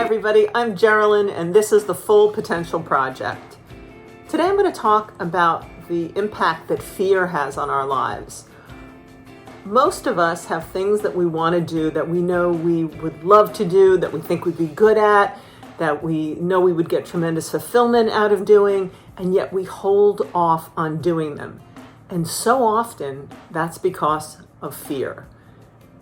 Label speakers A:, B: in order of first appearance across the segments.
A: everybody, I'm Geraldine and this is the Full Potential Project. Today I'm going to talk about the impact that fear has on our lives. Most of us have things that we want to do, that we know we would love to do, that we think we'd be good at, that we know we would get tremendous fulfillment out of doing, and yet we hold off on doing them. And so often that's because of fear.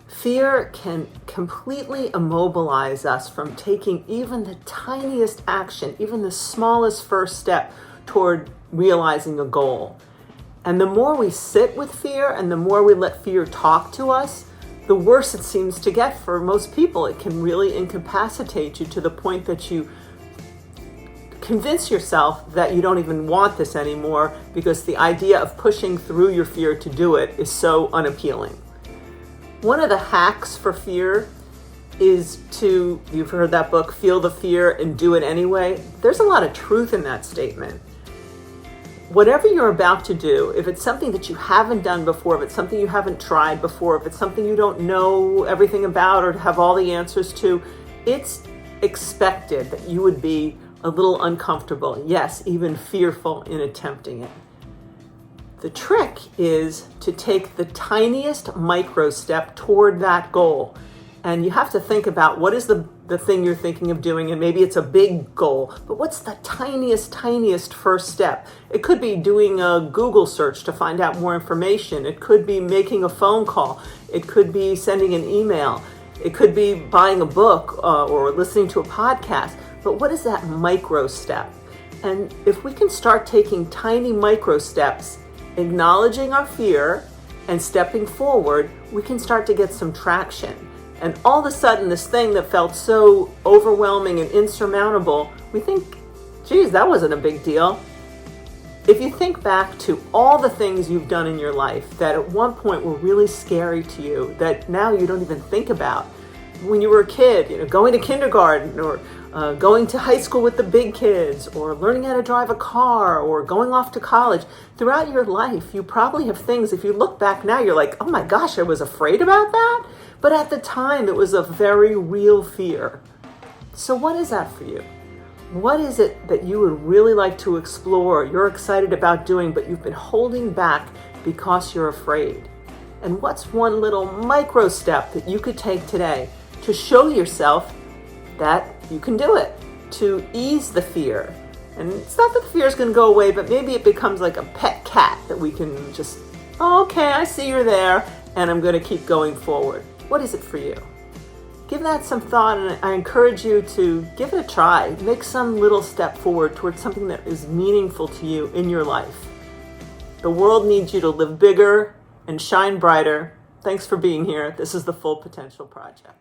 A: Fear can completely immobilize us from taking even the tiniest action, even the smallest first step toward realizing a goal. And the more we sit with fear and the more we let fear talk to us, the worse it seems to get for most people. It can really incapacitate you to the point that you convince yourself that you don't even want this anymore because the idea of pushing through your fear to do it is so unappealing. One of the hacks for fear is to, you've heard that book, Feel the Fear and Do It Anyway. There's a lot of truth in that statement. Whatever you're about to do, if it's something that you haven't done before, if it's something you haven't tried before, if it's something you don't know everything about or have all the answers to, it's expected that you would be a little uncomfortable, yes, even fearful in attempting it. The trick is to take the tiniest micro step toward that goal. And you have to think about what is the thing you're thinking of doing, and maybe it's a big goal, but what's the tiniest first step? It could be doing a Google search to find out more information. It could be making a phone call. It could be sending an email. It could be buying a book or listening to a podcast. But what is that micro step? And if we can start taking tiny micro steps, acknowledging our fear and stepping forward, we can start to get some traction. And all of a sudden, this thing that felt so overwhelming and insurmountable, we think, geez, that wasn't a big deal. If you think back to all the things you've done in your life that at one point were really scary to you, that now you don't even think about. When you were a kid, going to kindergarten or going to high school with the big kids, or learning how to drive a car, or going off to college. Throughout your life, you probably have things, if you look back now, you're like, oh my gosh, I was afraid about that? But at the time, it was a very real fear. So what is that for you? What is it that you would really like to explore, you're excited about doing, but you've been holding back because you're afraid? And what's one little micro step that you could take today to show yourself that you can do it, to ease the fear? And it's not that the fear is going to go away, but maybe it becomes like a pet cat that we can just, oh, okay, I see you're there, and I'm going to keep going forward. What is it for you? Give that some thought, and I encourage you to give it a try. Make some little step forward towards something that is meaningful to you in your life. The world needs you to live bigger and shine brighter. Thanks for being here. This is the Full Potential Project.